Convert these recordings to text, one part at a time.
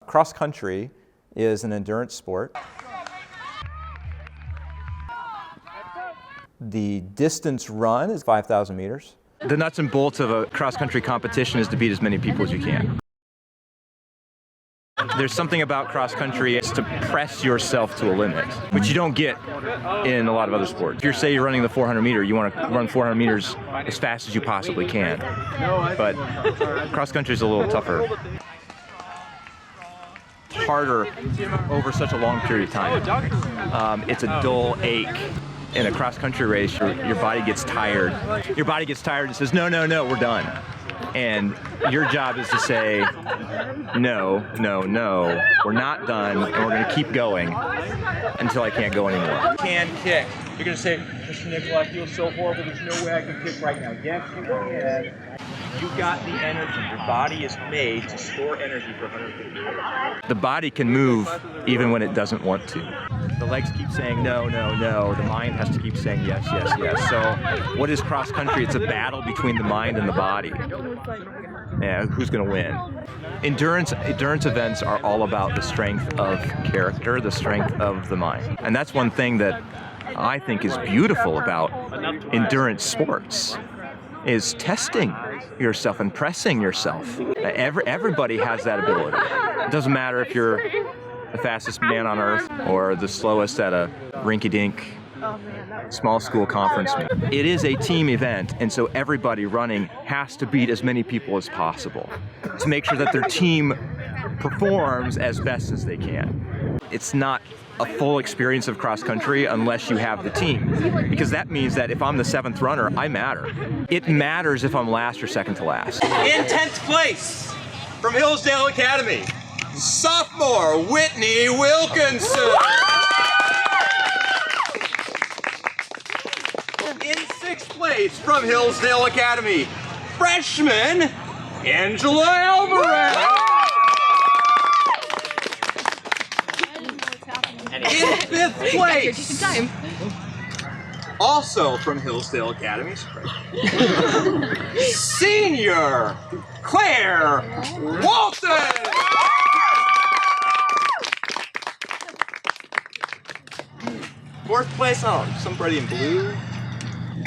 Cross-country is an endurance sport. The distance run is 5,000 meters. The nuts and bolts of a cross-country competition is to beat as many people as you can. There's something about cross-country, it's to press yourself to a limit, which you don't get in a lot of other sports. If you're running the 400 meter, you want to run 400 meters as fast as you possibly can. But cross-country is a little tougher. Harder over such a long period of time. It's a dull ache. In a cross-country race, your body gets tired. Your body gets tired and says, no, no, no, we're done. And your job is to say, no, no, no, we're not done, and we're going to keep going until I can't go anymore. Can kick. You're going to say, Mr. Nicola, I feel so horrible, there's no way I can kick right now. Yes, you can. You've got the energy. Your body is made to store energy for 150 minutes. The body can move even when it doesn't want to. The legs keep saying no, no, no. The mind has to keep saying yes, yes, yes. So what is cross-country? It's a battle between the mind and the body. Yeah, who's going to win? Endurance events are all about the strength of character, the strength of the mind. And that's one thing that I think is beautiful about endurance sports, is testing yourself and pressing yourself. Everybody has that ability. It doesn't matter if you're the fastest man on earth or the slowest at a rinky-dink small school conference meet. It is a team event, and so everybody running has to beat as many people as possible to make sure that their team performs as best as they can. It's not a full experience of cross-country unless you have the team, because that means that if I'm the 7th runner, I matter. It matters if I'm last or second to last. In 10th place from Hillsdale Academy, sophomore Whitney Wilkinson. In 6th place from Hillsdale Academy, freshman Angela Alvarez. In 5th place, also from Hillsdale Academy, senior Claire Walton. 4th place, somebody in blue,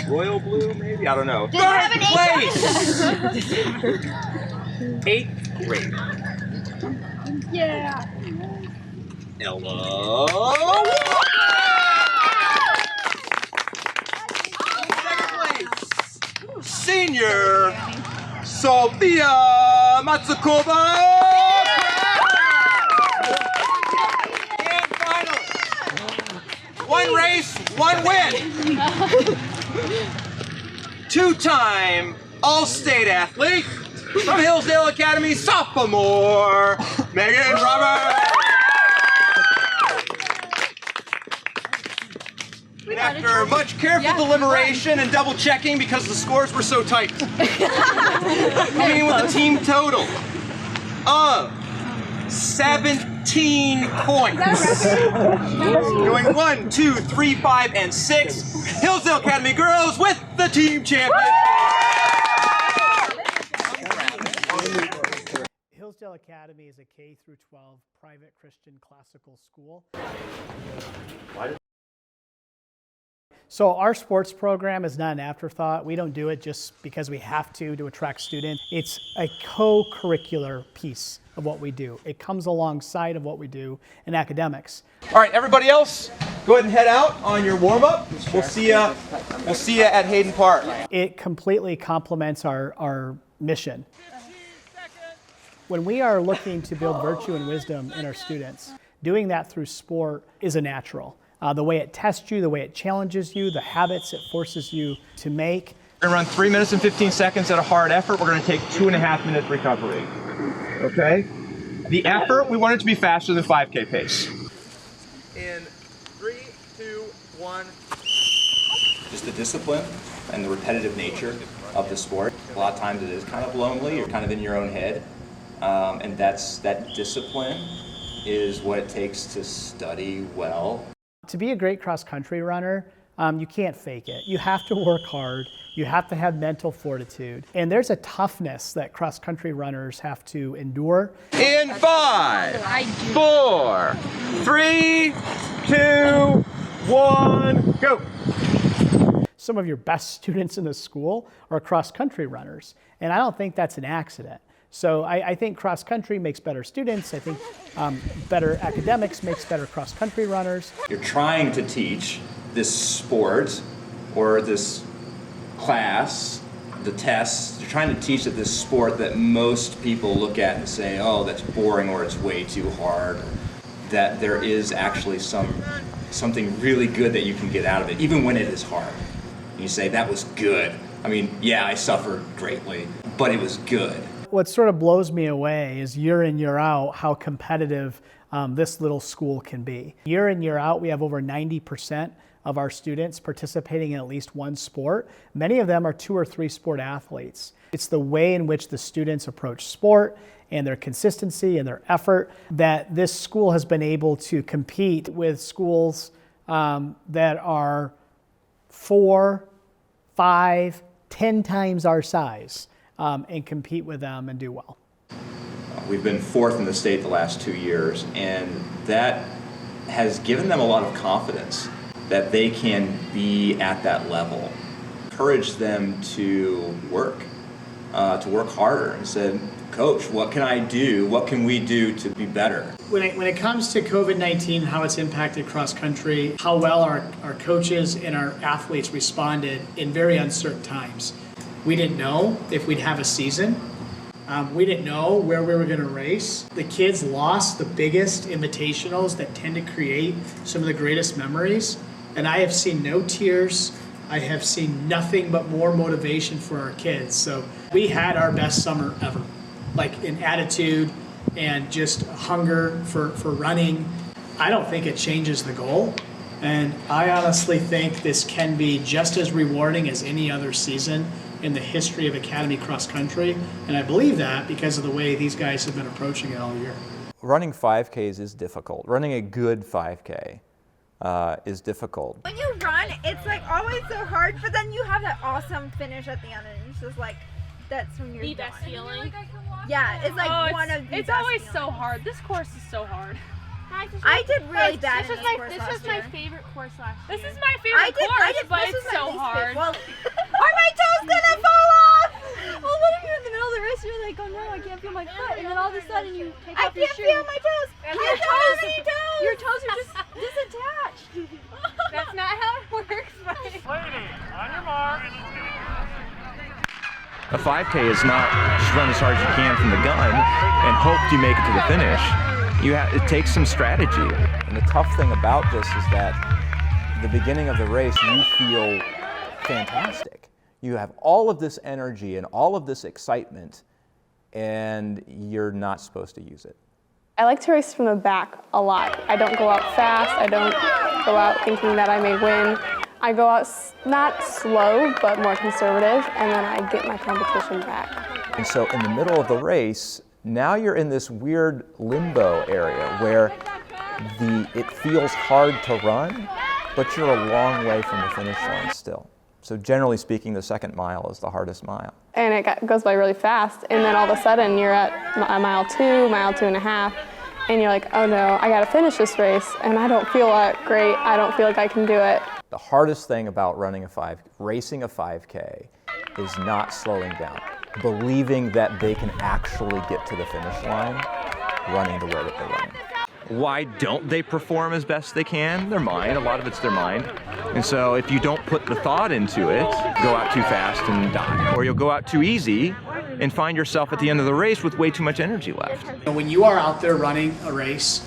royal blue maybe, I don't know. 3rd place, 8th grade. Yeah. Ella. 2nd place, senior Sophia Matsukova. And finally, one race, one win. 2-time All-State athlete from Hillsdale Academy, sophomore Megan Roberts. After much careful deliberation and double checking because the scores were so tight, coming in with a team total of 17 points. Going 1, 2, 3, 5, and 6. Hillsdale Academy girls with the team champion. Hillsdale Academy is a K-12 private Christian classical school. So our sports program is not an afterthought. We don't do it just because we have to attract students. It's a co-curricular piece of what we do. It comes alongside of what we do in academics. All right, everybody else, go ahead and head out on your warm-up. We'll see you at Hayden Park. It completely complements our mission. When we are looking to build virtue and wisdom in our students, doing that through sport is a natural. The way it tests you, the way it challenges you, the habits it forces you to make. We're going to run 3 minutes and 15 seconds at a hard effort. We're going to take 2.5 minute recovery. Okay? The effort, we want it to be faster than 5K pace. In 3, 2, 1. Just the discipline and the repetitive nature of the sport. A lot of times it is kind of lonely, you're kind of in your own head. And that discipline is what it takes to study well. To be a great cross-country runner, You can't fake it. You have to work hard. You have to have mental fortitude. And there's a toughness that cross-country runners have to endure. In 5, 4, 3, 2, 1, go. Some of your best students in the school are cross-country runners, and I don't think that's an accident. So I think cross-country makes better students. I think better academics makes better cross-country runners. You're trying to teach this sport or this class, the tests, you're trying to teach that this sport that most people look at and say, oh, that's boring or it's way too hard, that there is actually something really good that you can get out of it, even when it is hard. And you say, that was good. I mean, yeah, I suffered greatly, but it was good. What sort of blows me away is year in, year out, how competitive this little school can be. Year in, year out, we have over 90% of our students participating in at least one sport. Many of them are 2 or 3 sport athletes. It's the way in which the students approach sport and their consistency and their effort that this school has been able to compete with schools that are 4, 5, 10 times our size and compete with them and do well. We've been 4th in the state the last 2 years, and that has given them a lot of confidence that they can be at that level. Encourage them to work harder, and said, Coach, what can I do? What can we do to be better? When it comes to COVID-19, how it's impacted cross-country, how well our coaches and our athletes responded in very uncertain times. We didn't know if we'd have a season. We didn't know where we were going to race. The kids lost the biggest invitationals that tend to create some of the greatest memories. And I have seen no tears. I have seen nothing but more motivation for our kids. So we had our best summer ever, like in attitude and just hunger for running. I don't think it changes the goal. And I honestly think this can be just as rewarding as any other season in the history of Academy Cross-Country. And I believe that because of the way these guys have been approaching it all year. Running 5Ks is difficult. Running a good 5K is difficult. When you run, it's like always so hard, but then you have that awesome finish at the end, and it's just like, that's when you're the best done. feeling. Yeah, it's like one of the It's best always feelings. so hard. This course is so hard. I did really bad in this course This last was my year. favorite course last year. This is my favorite course, but this it's was my so least hard. favorite. Well, are my toes gonna fall off? Well, what if you're in the middle of the race, you're like, oh no, I can't feel my foot, and then all of a sudden you take I off your can't shoe. feel my toes. And Your toes. Your toes are just disattached. That's not how it works, but A 5K is not just run as hard as you can from the gun and hope you make it to the finish. It takes some strategy. And the tough thing about this is that the beginning of the race, you feel fantastic. You have all of this energy and all of this excitement, and you're not supposed to use it. I like to race from the back a lot. I don't go out fast. I don't go out thinking that I may win. I go out not slow, but more conservative, and then I get my competition back. And so in the middle of the race, now you're in this weird limbo area where it feels hard to run, but you're a long way from the finish line still. So generally speaking, the second mile is the hardest mile. And it goes by really fast, and then all of a sudden you're at mile 2, mile 2.5, and you're like, oh no, I gotta finish this race, and I don't feel great, I don't feel like I can do it. The hardest thing about racing a 5K is not slowing down, believing that they can actually get to the finish line running the way that they're running. Why don't they perform as best they can? Their mind, a lot of it's their mind. And so if you don't put the thought into it, go out too fast and die. Or you'll go out too easy and find yourself at the end of the race with way too much energy left. When you are out there running a race,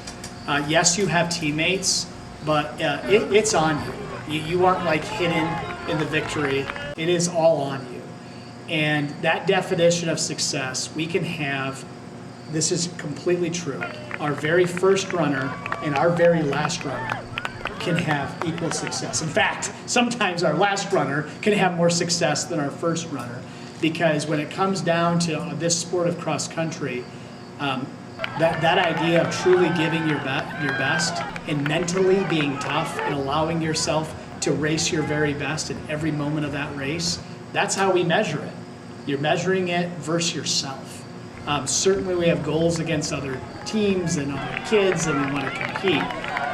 yes, you have teammates, but it's on you. You aren't like hidden in the victory. It is all on you. And that definition of success, we can have, this is completely true, our very first runner and our very last runner can have equal success. In fact, sometimes our last runner can have more success than our first runner, because when it comes down to this sport of cross country, that idea of truly giving your best and mentally being tough and allowing yourself to race your very best in every moment of that race, that's how we measure it. You're measuring it versus yourself. Certainly we have goals against other teams and other kids, and we want to compete.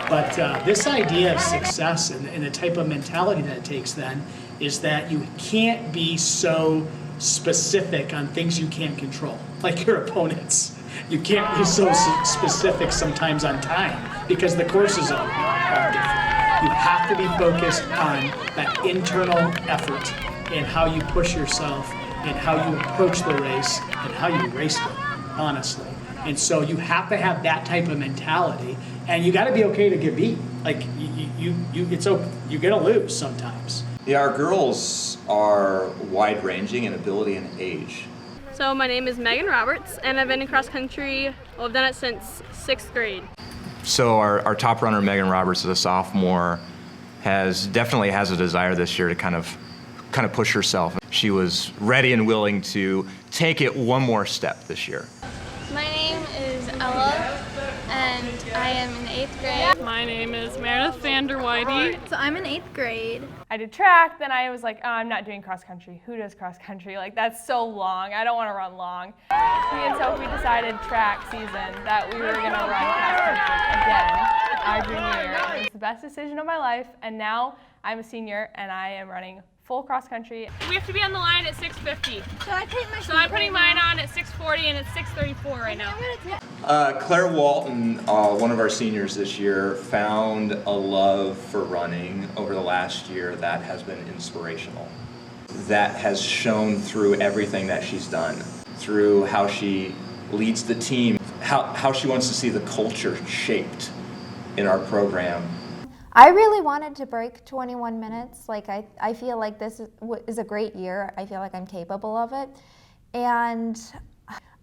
But this idea of success and the type of mentality that it takes then is that you can't be so specific on things you can't control, like your opponents. You can't be so specific sometimes on time because the courses are different. You have to be focused on that internal effort and how you push yourself and how you approach the race and how you race it, honestly. And so you have to have that type of mentality, and you got to be okay to get beat. Like you're gonna lose sometimes. Yeah, our girls are wide-ranging in ability and age. So my name is Megan Roberts, and I've been in cross country. Well, I've done it since 6th grade. So our top runner, Megan Roberts, as a sophomore, definitely has a desire this year to kind of push herself. She was ready and willing to take it one more step this year. My name is Ella, and I am in 8th grade. My name is Meredith Vanderweide. So I'm in 8th grade. I did track, then I was like, oh, I'm not doing cross country. Who does cross country? Like, that's so long. I don't want to run long. Me and Sophie decided track season that we were going to run cross country again our junior year. It was the best decision of my life, and now I'm a senior and I am running full cross country. We have to be on the line at 6:50. So I'm putting mine on at 6:40 and it's 6:34 right now. Claire Walton, one of our seniors this year, found a love for running over the last year that has been inspirational. That has shown through everything that she's done, through how she leads the team, how she wants to see the culture shaped in our program. I really wanted to break 21 minutes. Like I feel like this is a great year. I feel like I'm capable of it. And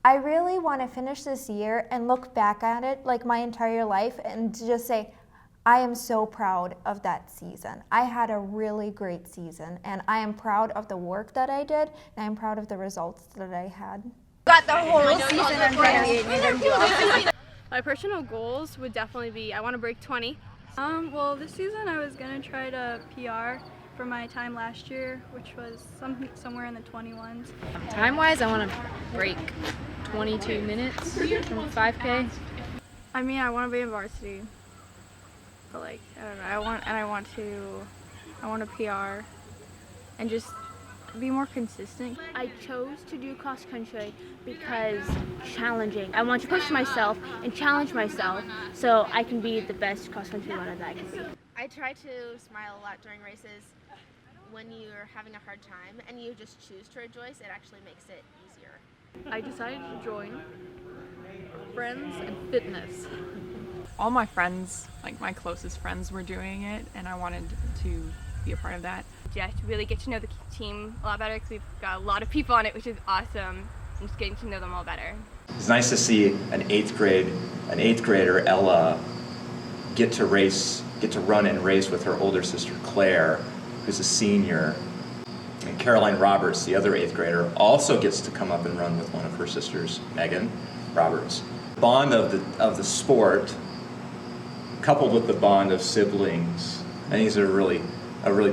I really want to finish this year and look back at it like my entire life and to just say, I am so proud of that season. I had a really great season, and I am proud of the work that I did, and I'm proud of the results that I had. Got the whole season in front of you and you're going to do awesome. My personal goals would definitely be, I want to break 20. Well, this season I was going to try to PR for my time last year, which was somewhere in the 21s. Time-wise, I want to break 22 minutes from 5K. I mean, I want to be in varsity, but like, I don't know, I want to PR and just be more consistent. I chose to do cross country because challenging. I want to push myself and challenge myself so I can be the best cross country runner that I can be. I try to smile a lot during races. When you're having a hard time and you just choose to rejoice, it actually makes it easier. I decided to join Friends and Fitness. All my friends, like my closest friends, were doing it, and I wanted to be a part of that. Yeah, to really get to know the team a lot better because we've got a lot of people on it, which is awesome. And just getting to know them all better. It's nice to see an eighth grader, Ella, get to run and race with her older sister, Claire, who's a senior. And Caroline Roberts, the other 8th grader, also gets to come up and run with one of her sisters, Megan Roberts. The bond of the sport, coupled with the bond of siblings, I think is a really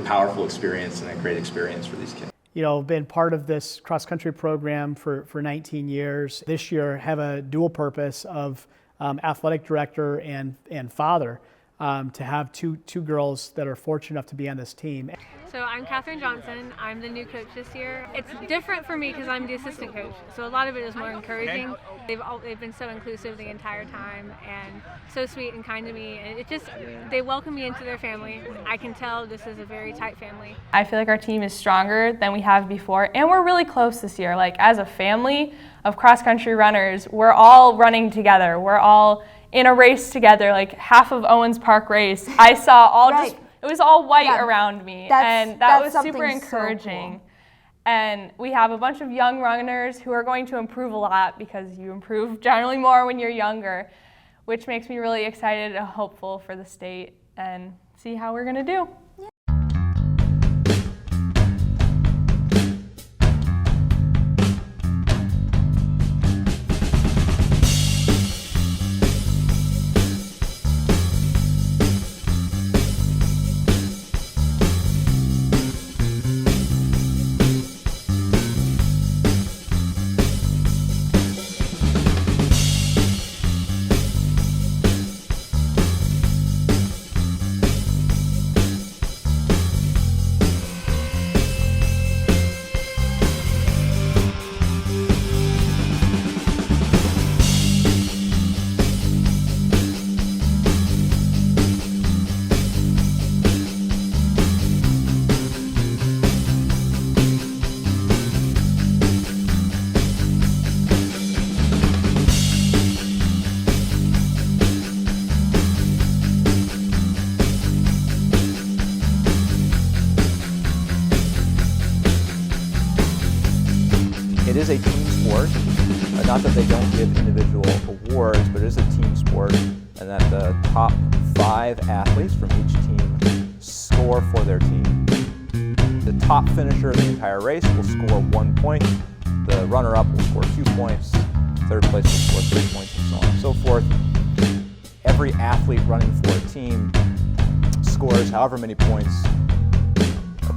powerful experience and a great experience for these kids. You know, been part of this cross-country program for 19 years. This year have a dual purpose of athletic director and father, to have two girls that are fortunate enough to be on this team. So I'm Katherine Johnson. I'm the new coach this year. It's different for me because I'm the assistant coach, so a lot of it is more encouraging. They've been so inclusive the entire time and so sweet and kind to me. And they welcome me into their family. I can tell this is a very tight family. I feel like our team is stronger than we have before, and we're really close this year. Like, as a family of cross-country runners, we're all running together. We're all in a race together, like half of Owens Park race. I saw all it was all white around me, and that was super encouraging. So cool. And we have a bunch of young runners who are going to improve a lot because you improve generally more when you're younger, which makes me really excited and hopeful for the state and see how we're gonna do. is a team sport. Not that they don't give individual awards, but it is a team sport, and that the top 5 athletes from each team score for their team. The top finisher of the entire race will score 1 point. The runner-up will score 2 points. Third place will score 3 points, and so on and so forth. Every athlete running for a team scores however many points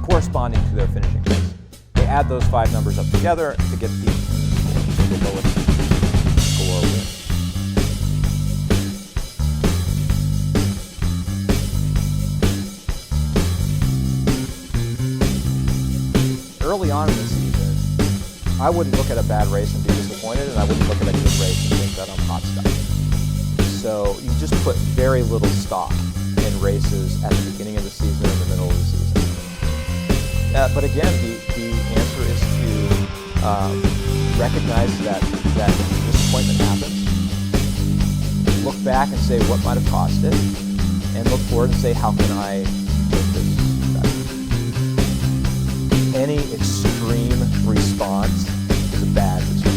corresponding to their finishing place. They add those 5 numbers up together to get the team score. So the lowest score wins. Early on in the season, I wouldn't look at a bad race and be disappointed, and I wouldn't look at a good race and think that I'm hot stuff. So you just put very little stock in races at the beginning of the season and the middle of the season. But again, the answer is to recognize that disappointment happens, look back and say what might have caused it, and look forward and say how can I make this better. Any extreme response is a bad response.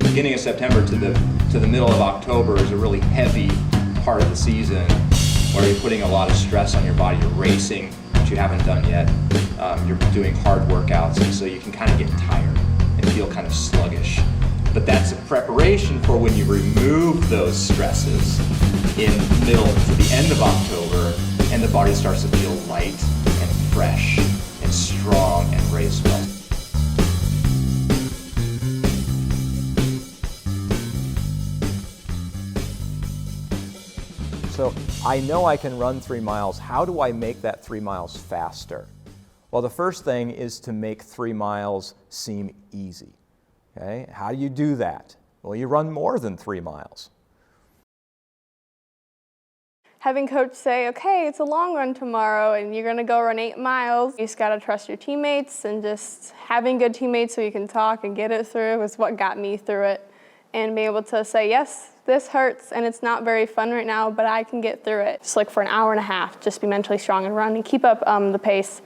Beginning of September to the middle of October is a really heavy part of the season where you're putting a lot of stress on your body. You're racing, which you haven't done yet. You're doing hard workouts, and so you can kind of get tired and feel kind of sluggish. But that's a preparation for when you remove those stresses in the middle to the end of October, and the body starts to feel light and fresh and strong and race well. So I know I can run 3 miles. How do I make that 3 miles faster? Well, the first thing is to make 3 miles seem easy. Okay? How do you do that? Well, you run more than 3 miles. Having coach say, okay, it's a long run tomorrow and you're gonna go run 8 miles. You just gotta trust your teammates, and just having good teammates so you can talk and get it through is what got me through it. And be able to say, yes, this hurts and it's not very fun right now, but I can get through it. Just like for an hour and a half, just be mentally strong and run and keep up the pace.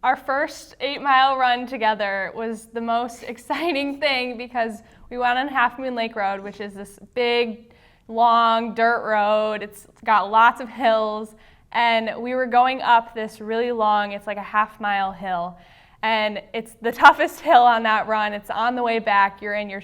Our first 8-mile run together was the most exciting thing because we went on Half Moon Lake Road, which is this big, long dirt road. It's got lots of hills, and we were going up this really long, it's like a half-mile hill, and it's the toughest hill on that run. It's on the way back. You're in your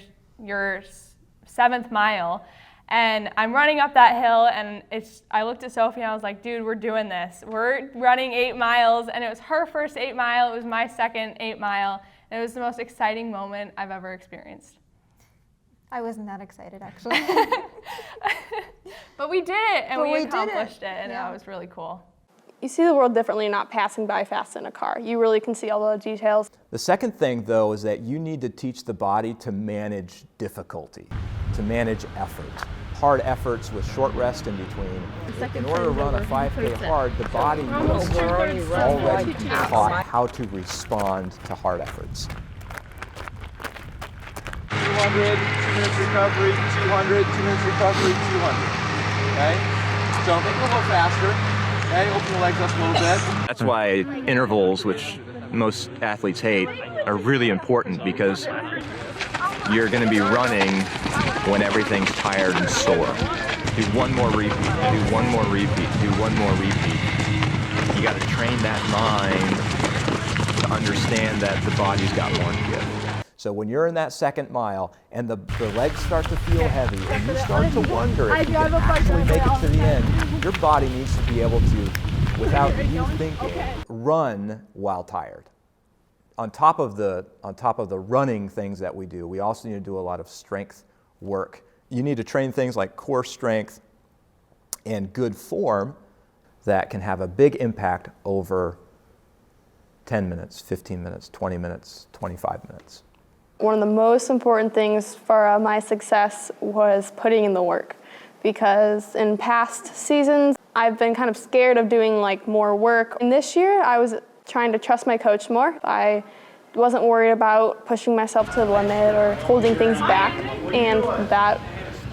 7th mile, and I'm running up that hill, and I looked at Sophie and I was like, dude, we're doing this. We're running 8 miles, and it was her first 8 mile, it was my second 8 mile, and it was the most exciting moment I've ever experienced. I wasn't that excited, actually. But we did it, and we accomplished it, and that was really cool. You see the world differently not passing by fast in a car. You really can see all the details. The second thing, though, is that you need to teach the body to manage difficulty, to manage effort. Hard efforts with short rest in between. In order to run a 5K hard, the body is already taught how to respond to hard efforts. 200, 2 minutes recovery, 200, 2 minutes recovery, 200. Okay? So make it a little faster. Okay, open the legs up a little bit. That's why intervals, which most athletes hate, are really important, because you're going to be running when everything's tired and sore. Do one more repeat, do one more repeat, do one more repeat. You got to train that mind to understand that the body's got more to give. So when you're in that 2nd mile and the legs start to feel heavy and you start to wonder if you can actually make it to the end, your body needs to be able to, without you thinking, run while tired. On top of the running things that we do, we also need to do a lot of strength work. You need to train things like core strength and good form that can have a big impact over 10 minutes, 15 minutes, 20 minutes, 25 minutes. One of the most important things for my success was putting in the work, because in past seasons, I've been kind of scared of doing like more work. And this year, I was trying to trust my coach more. I wasn't worried about pushing myself to the limit or holding things back, and that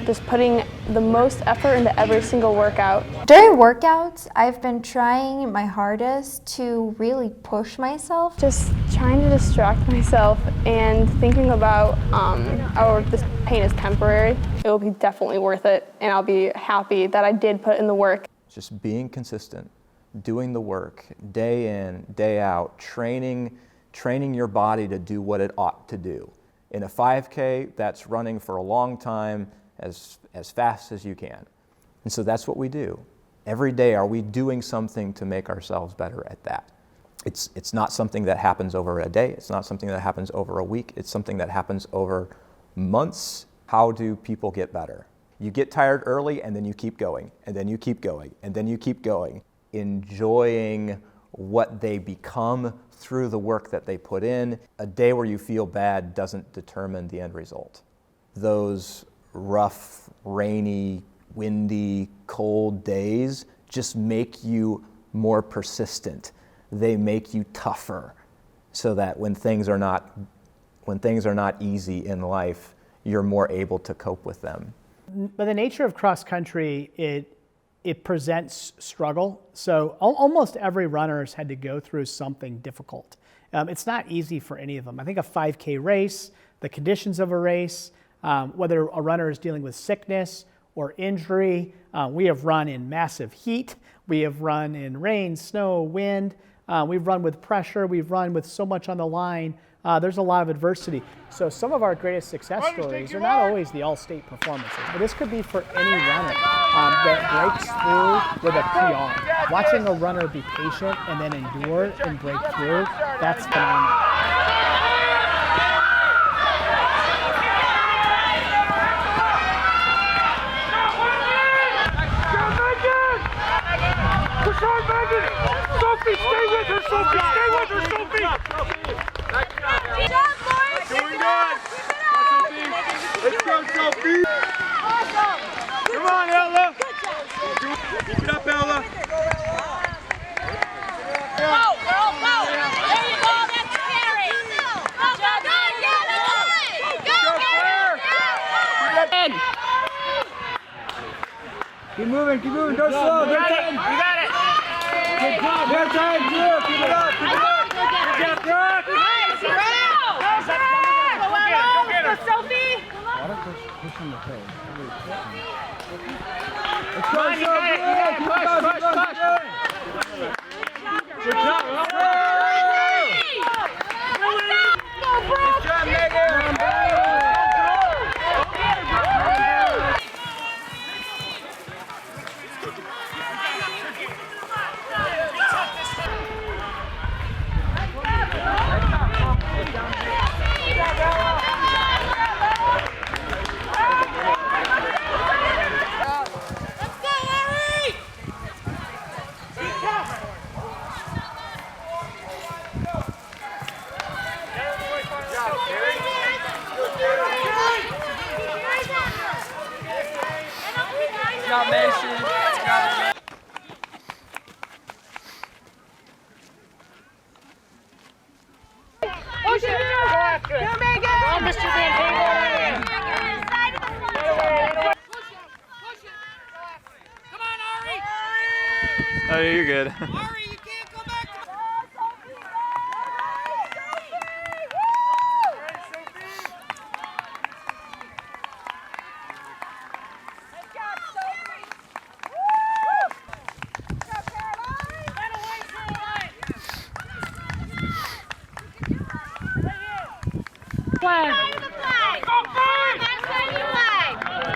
just putting the most effort into every single workout. During workouts, I've been trying my hardest to really push myself. Just trying to distract myself and thinking about, oh, this pain is temporary. It will be definitely worth it, and I'll be happy that I did put in the work. Just being consistent, doing the work, day in, day out, training your body to do what it ought to do. In a 5K, that's running for a long time, as fast as you can. And so that's what we do. Every day, are we doing something to make ourselves better at that? It's not something that happens over a day. It's not something that happens over a week. It's something that happens over months. How do people get better? You get tired early, and then you keep going, and then you keep going, and then you keep going, enjoying what they become through the work that they put in. A day where you feel bad doesn't determine the end result. Those rough, rainy, windy, cold days just make you more persistent. They make you tougher, so that when things are not easy in life, you're more able to cope with them. By the nature of cross country, it presents struggle. So almost every runner has had to go through something difficult. It's not easy for any of them. I think a 5K race, the conditions of a race, whether a runner is dealing with sickness or injury. We have run in massive heat. We have run in rain, snow, wind. We've run with pressure. We've run with so much on the line. There's a lot of adversity. So some of our greatest success stories are not always the all-state performances, but this could be for any runner that breaks through with a PR. Watching a runner be patient and then endure and break through, that's phenomenal. Push hard, Megan! Sophie, stay with her, Sophie! Stay with her, Sophie! Good job, Lauren! Doing good! Let's go, Sophie! Awesome! Come on, Ella! Keep it up, Ella! Go, girl, go! There you go, that's Carrie! Go, go, go! Keep moving, don't slow, you got it! Good job, good time, Drew, keep it up, keep it up! Good job, Brock! Nice, go! Go, Sophie! Why don't you push on the toe? Let's go, Sophie! Push! Good job, Good job, Megan! Oh, you're good.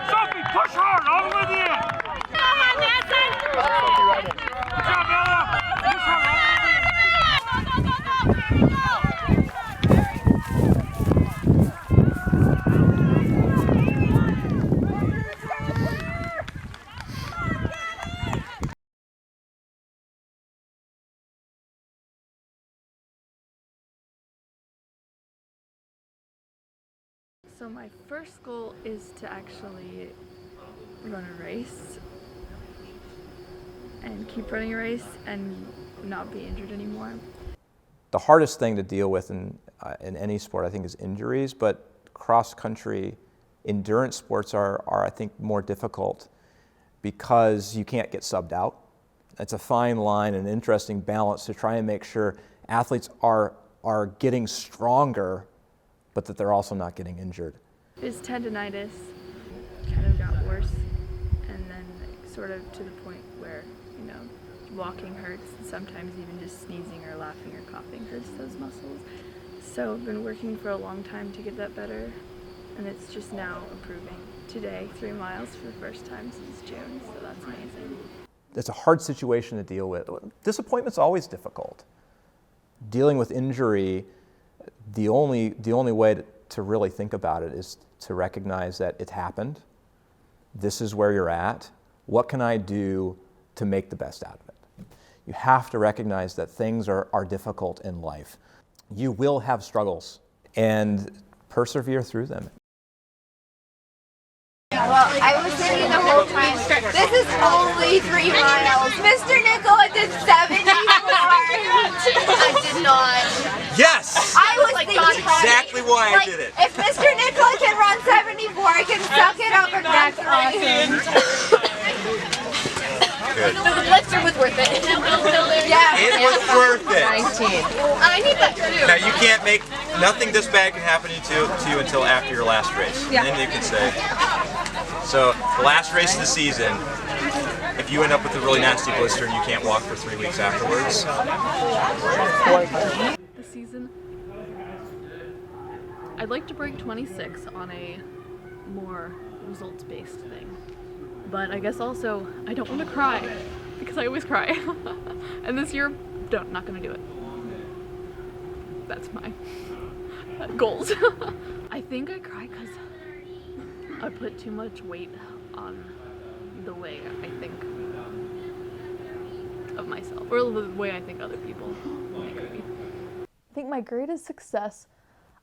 Sophie, push hard, all the way to the end. Good job, Ella. Push hard, all the way to the end. So my first goal is to actually run a race and keep running a race and not be injured anymore. The hardest thing to deal with in any sport, I think, is injuries, but cross-country endurance sports are, I think, more difficult because you can't get subbed out. It's a fine line, an interesting balance to try and make sure athletes are getting stronger, but that they're also not getting injured. His tendonitis kind of got worse, and then sort of to the point where, you know, walking hurts, and sometimes even just sneezing or laughing or coughing hurts those muscles. So I've been working for a long time to get that better, and it's just now improving. Today, 3 miles for the first time since June, so that's amazing. It's a hard situation to deal with. Disappointment's always difficult. Dealing with injury, the only way to really think about it is to recognize that it's happened. This is where you're at. What can I do to make the best out of it? You have to recognize that things are difficult in life. You will have struggles, and persevere through them. Well, I was thinking the whole time, this is only 3 miles. Mr. Nicola did 74. I did not. Yes! I was thinking exactly why I like, did it. If Mr. Nicola can run 74, I can suck it up and run 3. Good. The blister was worth it. Yeah. It was worth it. 19. I need that too. Now you can't make, nothing this bad can happen to you until after your last race. Yeah. And then you can say, so the last race of the season, if you end up with a really nasty blister and you can't walk for 3 weeks afterwards. The season, I'd like to break 26 on a more results-based thing. But I guess also, I don't want to cry, because I always cry. And this year, not gonna do it. That's my goals. I think I cry because I put too much weight on the way I think of myself, or the way I think other people make me. I think my greatest success,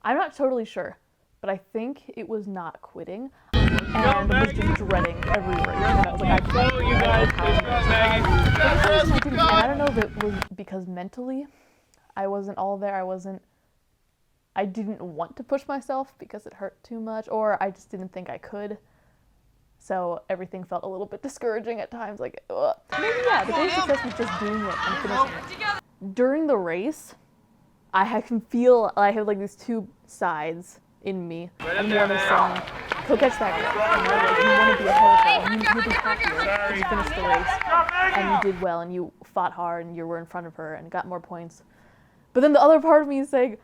I'm not totally sure, but I think it was not quitting. And I was just dreading every race. And I was like, I can't do it. And I don't know if it was because mentally I wasn't all there. I didn't want to push myself because it hurt too much, or I just didn't think I could. So everything felt a little bit discouraging at times. Like, ugh. Maybe, yeah, the greatest success was just doing it and finishing it. During the race, I can feel I have like these two sides in me. And one is saying, go catch that girl. You know, like, you want to be ahead of her. You'll be happier because you finished the race and you did well and you fought hard and you were in front of her and got more points. But then the other part of me is saying,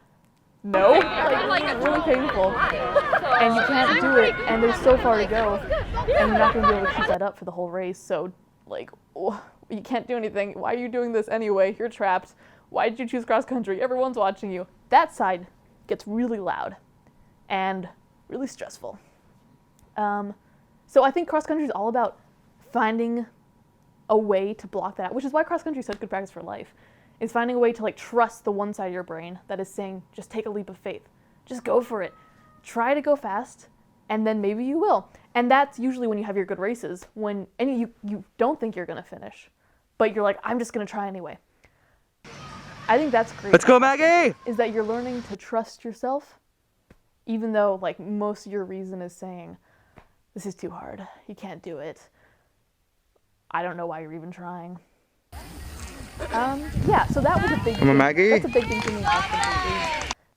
no, like it's really painful and you can't do it and there's so far to go and you're not going to be able to keep that up for the whole race. So like, oh, you can't do anything. Why are you doing this anyway? You're trapped. Why did you choose cross country? Everyone's watching you. That side gets really loud and really stressful. So I think cross country is all about finding a way to block that out, which is why cross country is such good practice for life. Is finding a way to like trust the one side of your brain that is saying, just take a leap of faith. Just go for it. Try to go fast, and then maybe you will. And that's usually when you have your good races, when you don't think you're gonna finish, but you're like, I'm just gonna try anyway. I think that's great. Let's go, Maggie! Is that you're learning to trust yourself, even though like most of your reason is saying, this is too hard, you can't do it. I don't know why you're even trying. Yeah, so that was a big thing. That's a big thing for me.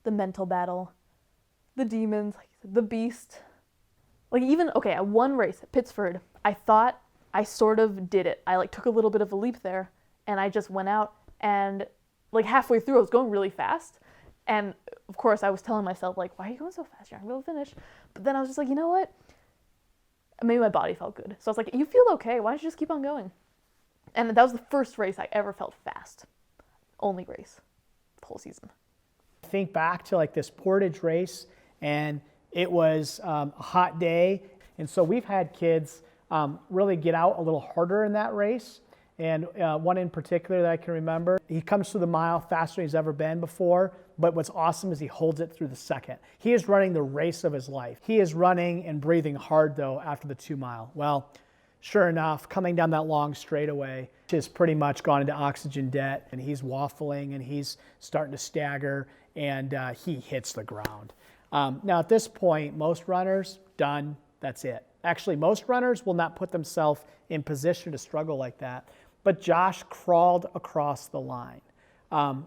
The mental battle, the demons, like you said, the beast. Like even, okay, at one race at Pittsford, I thought I sort of did it. I like took a little bit of a leap there and I just went out and like halfway through I was going really fast. And of course I was telling myself like, why are you going so fast? You're not going to finish. But then I was just like, you know what? Maybe my body felt good. So I was like, you feel okay. Why don't you just keep on going? And that was the first race I ever felt fast. Only race, the whole season. Think back to like this Portage race, and it was a hot day. And so we've had kids really get out a little harder in that race. And one in particular that I can remember, he comes through the mile faster than he's ever been before. But what's awesome is he holds it through the second. He is running the race of his life. He is running and breathing hard though after the 2 mile. Well, Sure enough, coming down that long straightaway, has pretty much gone into oxygen debt, and he's waffling and he's starting to stagger, and he hits the ground. Now at this point, most runners, done, that's it. Actually, most runners will not put themselves in position to struggle like that, but Josh crawled across the line,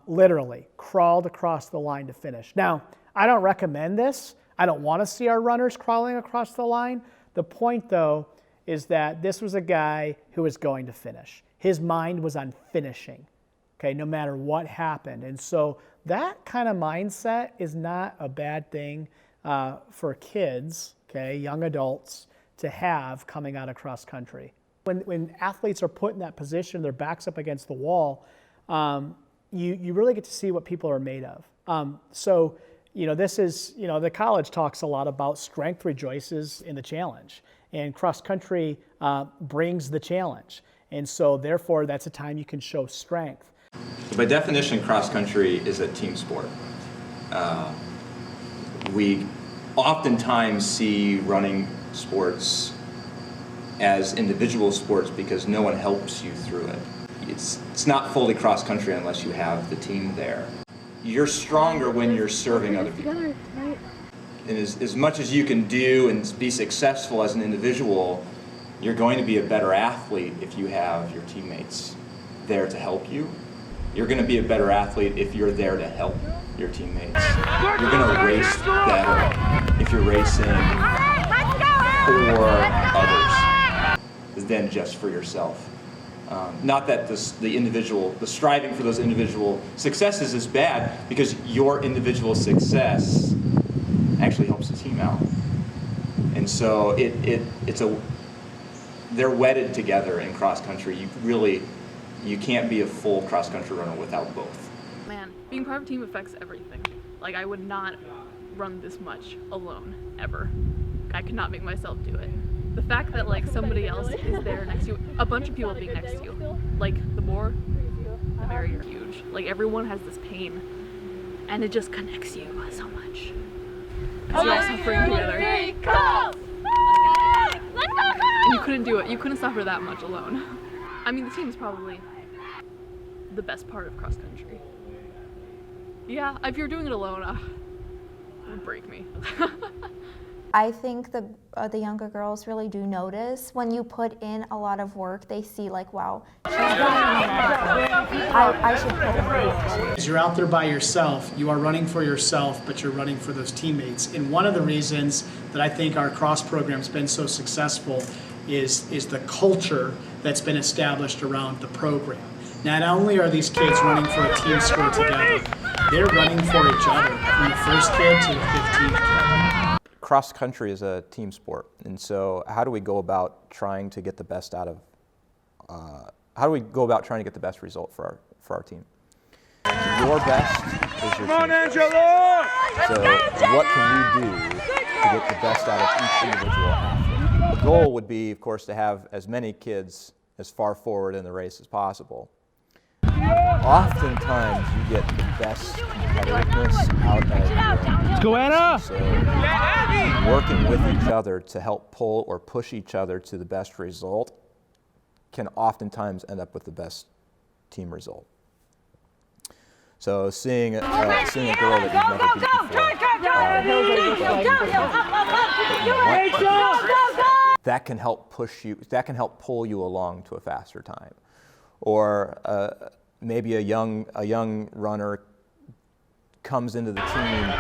literally crawled across the line to finish. Now, I don't recommend this. I don't want to see our runners crawling across the line. The point, though, is that this was a guy who was going to finish. His mind was on finishing, okay, no matter what happened. And so that kind of mindset is not a bad thing for kids, okay, young adults, to have coming out of cross country. When athletes are put in that position, their backs up against the wall, you really get to see what people are made of. So, this is, the college talks a lot about strength rejoices in the challenge, and cross country brings the challenge. And so therefore, that's a time you can show strength. By definition, cross country is a team sport. We oftentimes see running sports as individual sports because no one helps you through it. It's not fully cross country unless you have the team there. You're stronger when you're serving other people. And as much as you can do and be successful as an individual, you're going to be a better athlete if you have your teammates there to help you. You're going to be a better athlete if you're there to help your teammates. You're going to race better if you're racing for others than just for yourself. Not that the striving for those individual successes is bad, because your individual success actually helps the team out. And so they're wedded together in cross country. You can't be a full cross country runner without both. Man, being part of a team affects everything. Like, I would not run this much alone, ever. I could not make myself do it. The fact that, like, somebody else is there next to you, a bunch of people being next to you, like, the more, the merrier. Huge. Like, everyone has this pain, and it just connects you so much. Because you're all suffering together. And you couldn't do it. You couldn't suffer that much alone. I mean, the team is probably the best part of cross country. Yeah, if you're doing it alone, it would break me. I think the younger girls really do notice when you put in a lot of work. They see, like, wow, she's putting in a lot of work. I should put in more. As you're out there by yourself, you are running for yourself, but you're running for those teammates. And one of the reasons that I think our cross program's been so successful is the culture that's been established around the program. Not only are these kids running for a team score together, they're running for each other, from the first kid to the 15th kid. Cross country is a team sport, and so how do we go about trying to get the best out of? How do we go about trying to get the best result for our team? Your best is your team. Come on, Angela! So what can we do to get the best out of each individual athlete? The goal would be, of course, to have as many kids as far forward in the race as possible. Oftentimes, you get the best competitiveness out of your team. So working with each other to help pull or push each other to the best result can oftentimes end up with the best team result. So seeing a girl that you've never beat before, that can help push you, that can help pull you along to a faster time. Or maybe a young runner comes into the team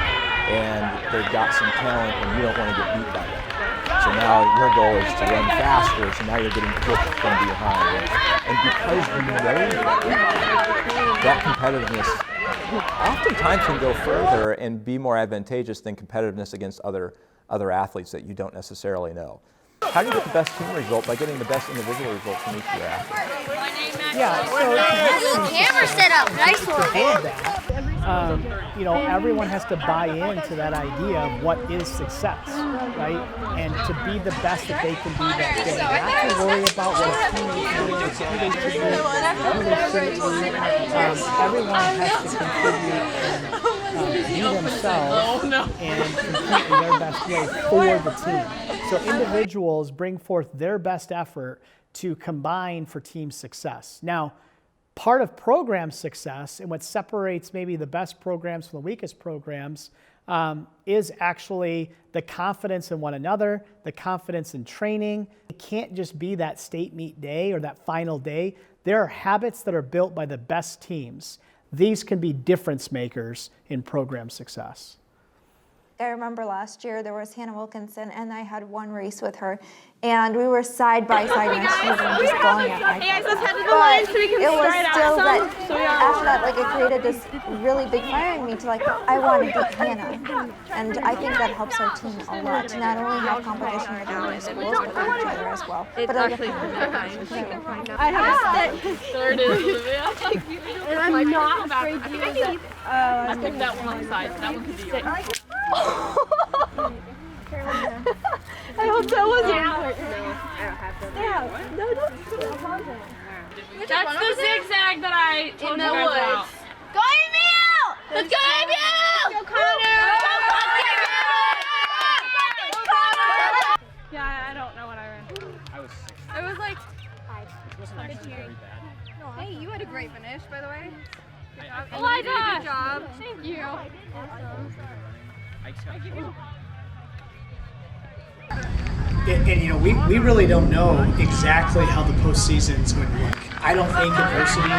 and they've got some talent and you don't want to get beat by them. So now your goal is to run faster, so now you're getting pushed from behind. And because you know that competitiveness oftentimes can go further and be more advantageous than competitiveness against other athletes that you don't necessarily know. How do you get the best team result? By getting the best individual results from each of your athletes. Yeah, so camera set up, nice one. Everyone has to buy into that idea of what is success, right? And to be the best that they can be that day. Not to worry about what a teammate is, who they should be, who they shouldn't be. Everyone has to contribute be themselves and compete in their best way for the team. So individuals bring forth their best effort to combine for team success. Now, part of program success and what separates maybe the best programs from the weakest programs is actually the confidence in one another, the confidence in training. It can't just be that state meet day or that final day. There are habits that are built by the best teams. These can be difference makers in program success. I remember last year there was Hannah Wilkinson, and I had one race with her, and we were side by side next to each other, just going at my Hey guys, let's head to the line so we can it was start out still some. that, So we are after that, like, it created this really big fire in me to, like, I want to beat Hannah. And I think that helps our team a lot to not only have competition with other schools, but with each other as well. It's but actually I have a stick. There it is, Olivia. And I'm not afraid to use it. I picked that one on the side. That one could be yours. I hope that wasn't. No, I don't have them. Yeah, no, don't. That's the zigzag that I told you guys about. Go Emil! Let's go Emil! Go Connor! Yeah, I don't know what I ran. I was 6. It was like It wasn't actually very bad. Hey, you had a great finish, by the way. oh my You did a gosh. good job. Thank you. And you know, we really don't know exactly how the postseason is going to look. I don't think adversity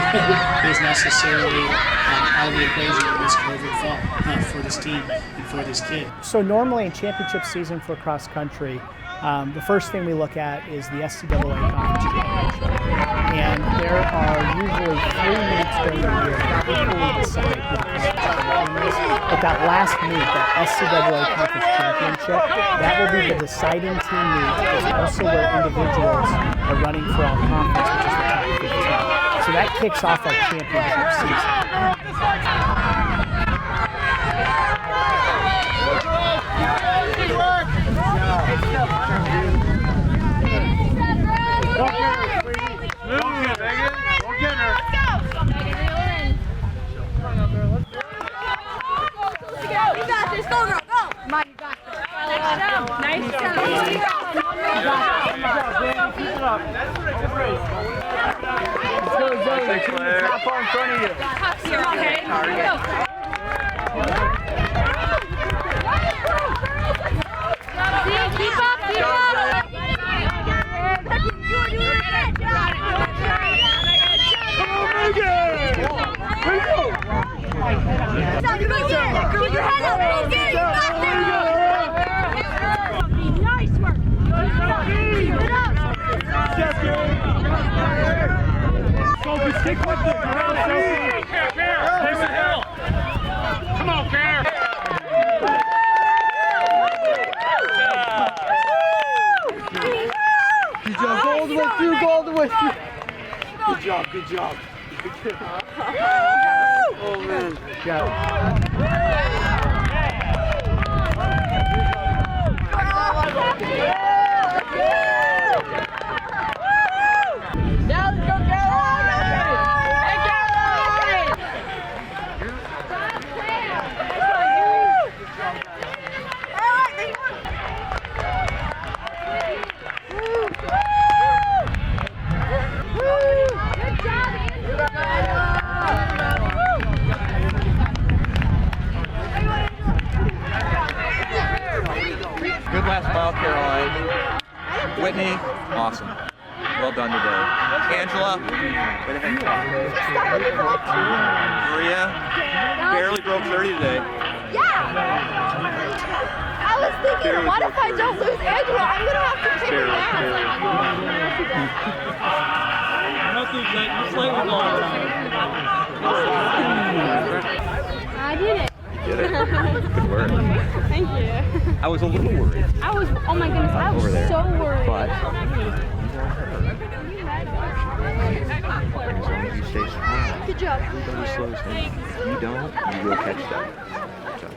is necessarily out of the equation in this COVID fall for this team and for this kid. So normally in championship season for cross country, the first thing we look at is the SCAA Conference Championship. And there are usually 3 meets during the year that equally decide who the conference champion is. But that last meet, that SCAA Conference Championship, that will be the deciding team meet. It's also where individuals are running for all conference, which is the top 15. So that kicks off our championship season. Good job. Oh man. Good last mile, Caroline. Whitney, awesome. Well done today. Angela, way to hang tough. Maria, barely broke 30 today. Yeah! I was thinking, what if I don't lose Angela? I'm going to have to take her down. I did it. You did it. Good work. Thank you. I was a little worried. I was, oh my goodness, I was Over there. so worried. But as long as you stay strong, Good job. everybody slows down. You don't, you will catch them. So.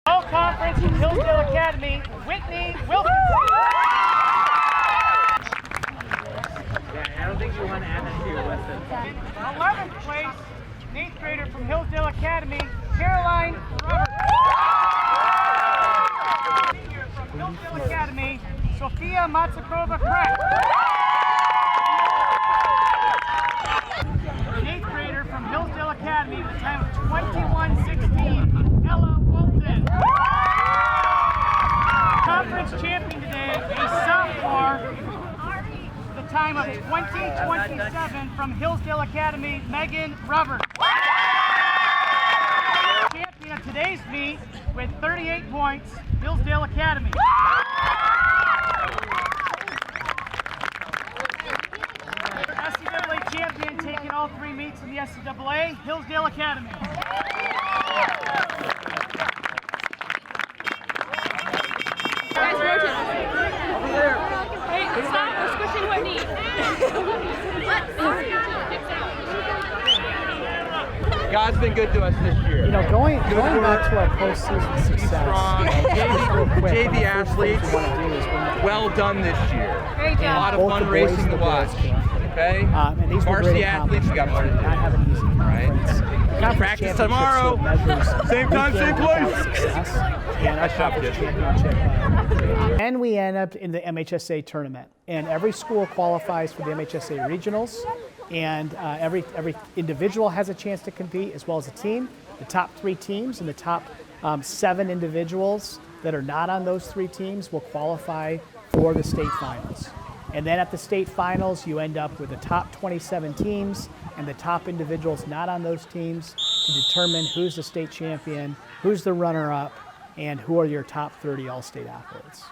All conference Hillsdale Academy, Whitney Wilkinson. you want to add that to your list? 11th place, 8th grader from Hillsdale Academy, Caroline Roberts. Senior from Hillsdale Academy, Sophia Matsakova-Crack. 8th grader from Hillsdale Academy, the time of 21:16, Ella Walton. Conference champion today, a sophomore, the time of 20:27 from Hillsdale Academy, Megan Roberts. Champion of today's meet with 38 points, Hillsdale Academy. NCAA champion taking all 3 meets in the NCAA, Hillsdale Academy. Guys, rotate. Over there. Hey, stop. We're squishing one knee. God's been good to us this year. You know, going back to our postseason success, JV athletes, well done this year. Great job. A lot of fun racing to watch. Okay? And these were Varsity great athletes, we got more to do. not having an easy conference. Conference Practice championship tomorrow. sort of measures Same time, same weekend place. without success, and our conference championship. And we end up in the MHSA tournament. And every school qualifies for the MHSA regionals. And every individual has a chance to compete as well as a team. The top 3 teams and the top 7 individuals that are not on those 3 teams will qualify for the state finals. And then at the state finals, you end up with the top 27 teams and the top individuals not on those teams to determine who's the state champion, who's the runner-up, and who are your top 30 all-state athletes.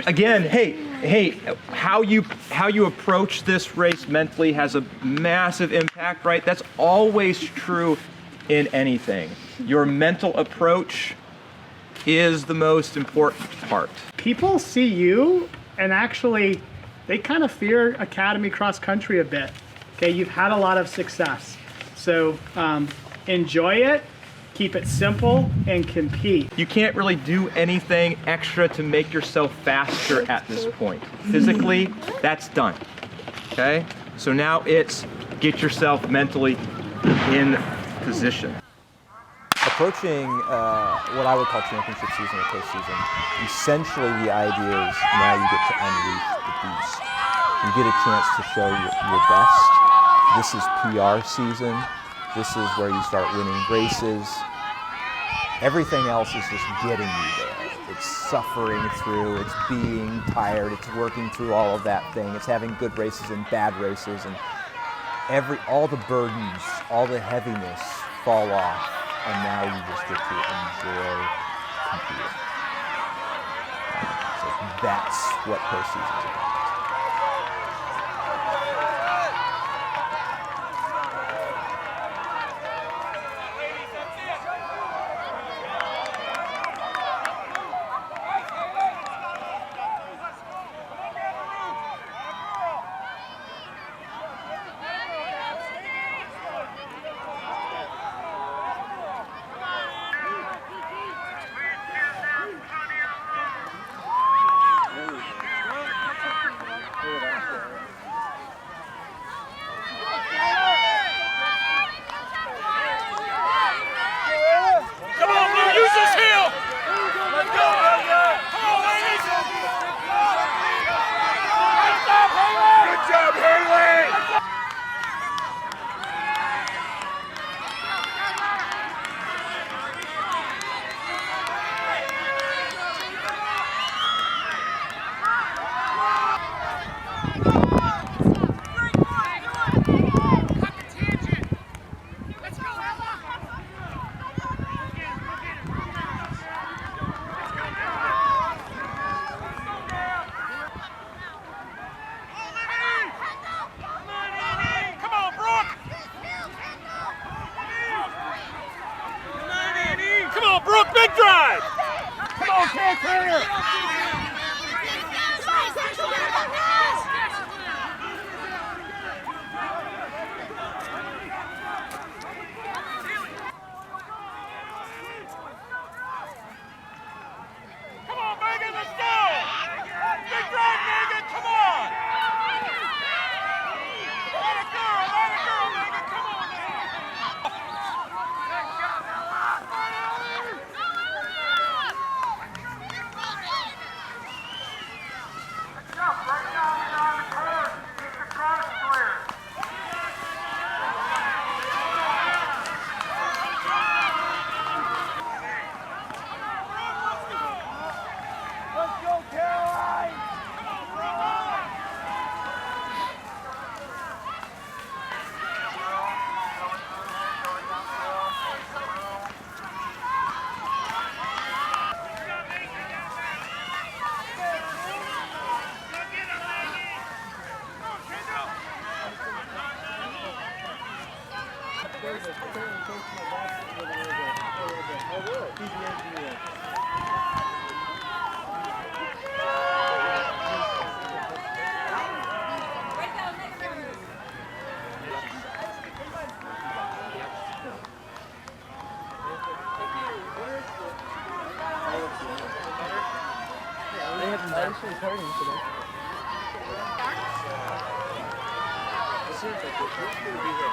Again, hey, how you approach this race mentally has a massive impact, right? That's always true in anything. Your mental approach is the most important part. People see you and actually they kind of fear Academy Cross-Country a bit. Okay, you've had a lot of success. So enjoy it, keep it simple, and compete. You can't really do anything extra to make yourself faster at this point. Physically, that's done. Okay? So now it's get yourself mentally in position. Approaching what I would call championship season or postseason, essentially the idea is now you get to unleash the beast. You get a chance to show your best. This is PR season. This is where you start winning races. Everything else is just getting you there. It's suffering through, it's being tired, it's working through all of that thing. It's having good races and bad races, and all the burdens, all the heaviness fall off. And now you just get to enjoy competing. So that's what postseason is about.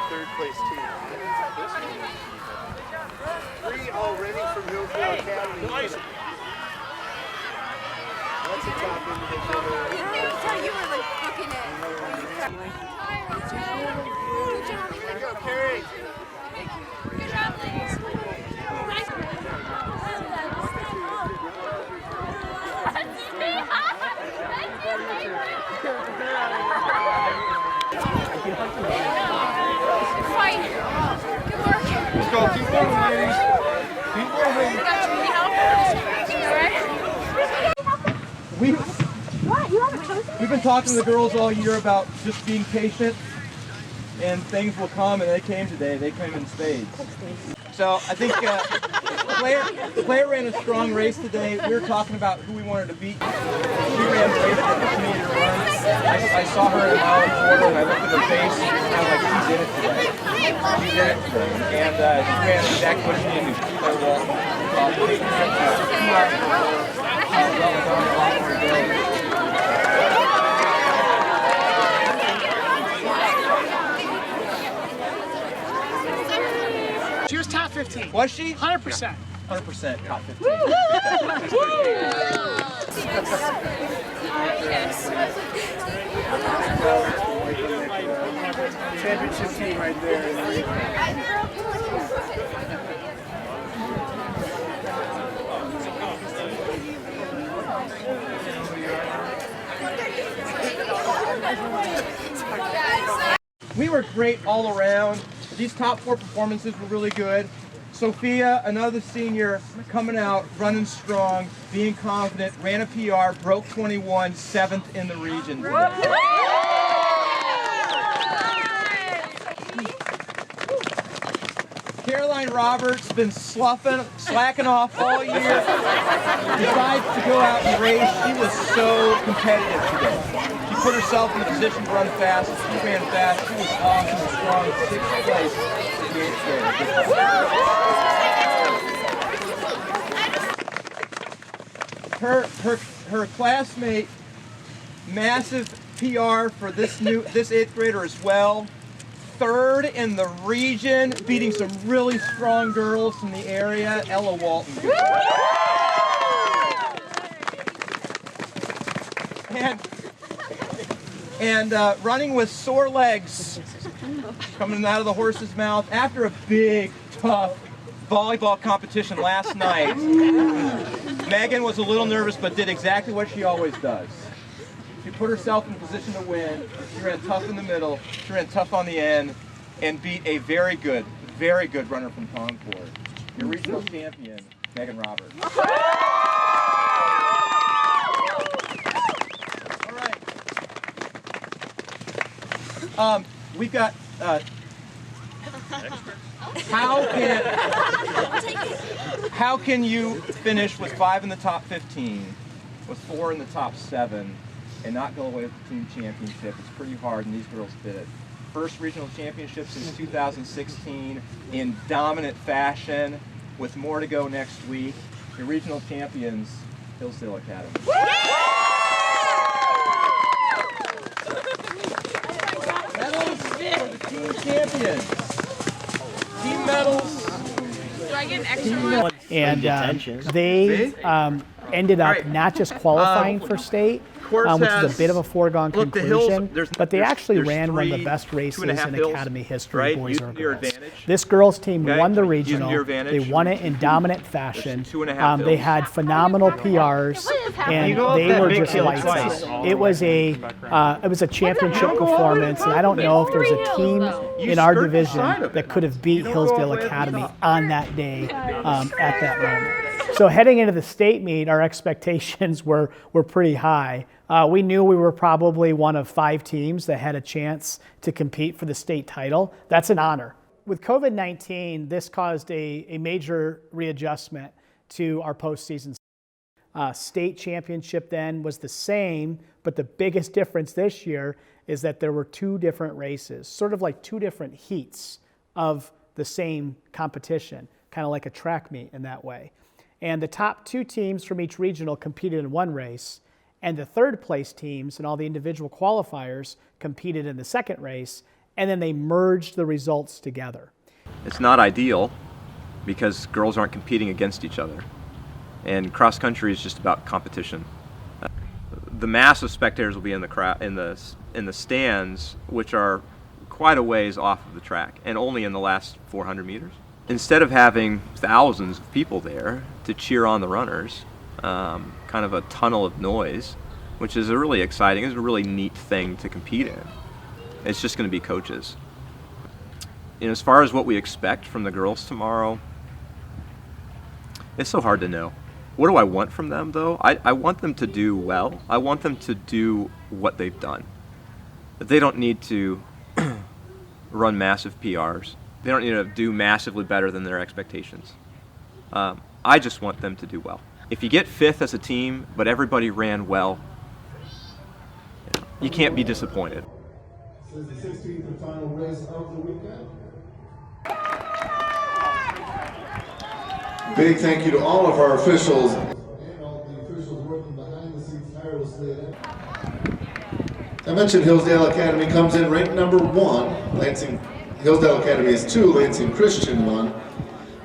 Third place team. Three already from Hillsdale Academy. That's a top individual. You were like booking it. Good job, Carrie. Good job, ladies. Fine. Good work. Let's go. Keep moving, ladies. Keep moving. We've been talking to the girls all year about just being patient, and things will come, and they came today. They came in spades. So I think Claire ran a strong race today. We were talking about who we wanted to beat. She ran the race that she needed to run. I saw her in a mile and a quarter, and I looked at her face, and I was like, she's in it today. She's in it today. And she ran exactly what she needed to do. Claire Walton. She was top 15. Was she? 100%. 100% top 15. Championship team right there. We were great all around. These top four performances were really good. Sophia, another senior, coming out, running strong, being confident, ran a PR, broke 21, 7th in the region. Caroline Roberts been slacking off all year. Decides to go out and race. She was so competitive today. She put herself in a position to run fast. She ran fast. She was awesome and strong. 6th place in the 8th grade. Her classmate, massive PR for this 8th grader as well. 3rd in the region, beating some really strong girls from the area. Ella Walton. And running with sore legs, coming out of the horse's mouth after a big, tough volleyball competition last night. Megan was a little nervous, but did exactly what she always does. She put herself in a position to win. She ran tough in the middle. She ran tough on the end, and beat a very good runner from Concord. Your regional champion, Megan Roberts. All right. We've got. How can you finish with 5 in the top 15, with 4 in the top 7, and not go away with the team championship? It's pretty hard, and these girls did it. First regional championship since 2016 in dominant fashion, with more to go next week. Your regional champions, Hillsdale Academy. Medals for the team champions. Team medals. Do I get an extra one? And they ended up not just qualifying for state, which is a bit of a foregone conclusion, but they actually ran one of the best races in Academy history, boys or girls. This girls team won the regional. They won it in dominant fashion. They had phenomenal PRs, and they were just lights out. It was a championship performance, and I don't know if there's a team in our division that could have beat Hillsdale Academy on that day at that moment. So heading into the state meet, our expectations were pretty high. We knew we were probably one of 5 teams that had a chance to compete for the state title. That's an honor. with COVID-19, this caused a major readjustment to our postseason. State championship then was the same, but the biggest difference this year is that there were 2 different races, sort of like 2 different heats of the same competition, kind of like a track meet in that way. And the top 2 teams from each regional competed in one race, and the 3rd place teams and all the individual qualifiers competed in the 2nd race, and then they merged the results together. It's not ideal because girls aren't competing against each other. And cross country is just about competition. The mass of spectators will be in the stands, which are quite a ways off of the track, and only in the last 400 meters. Instead of having thousands of people there to cheer on the runners, kind of a tunnel of noise, which is a really exciting, it's a really neat thing to compete in. It's just going to be coaches. And as far as what we expect from the girls tomorrow, it's so hard to know. What do I want from them, though? I want them to do well. I want them to do what they've done. They don't need to run massive PRs. They don't need to do massively better than their expectations. I just want them to do well. If you get 5th as a team, but everybody ran well, you can't be disappointed. This is the 16th and final race of the weekend. Big thank you to all of our officials and all the officials working behind the scenes tirelessly. I mentioned Hillsdale Academy comes in ranked number 1. Hillsdale Academy is 2, Lansing Christian 1.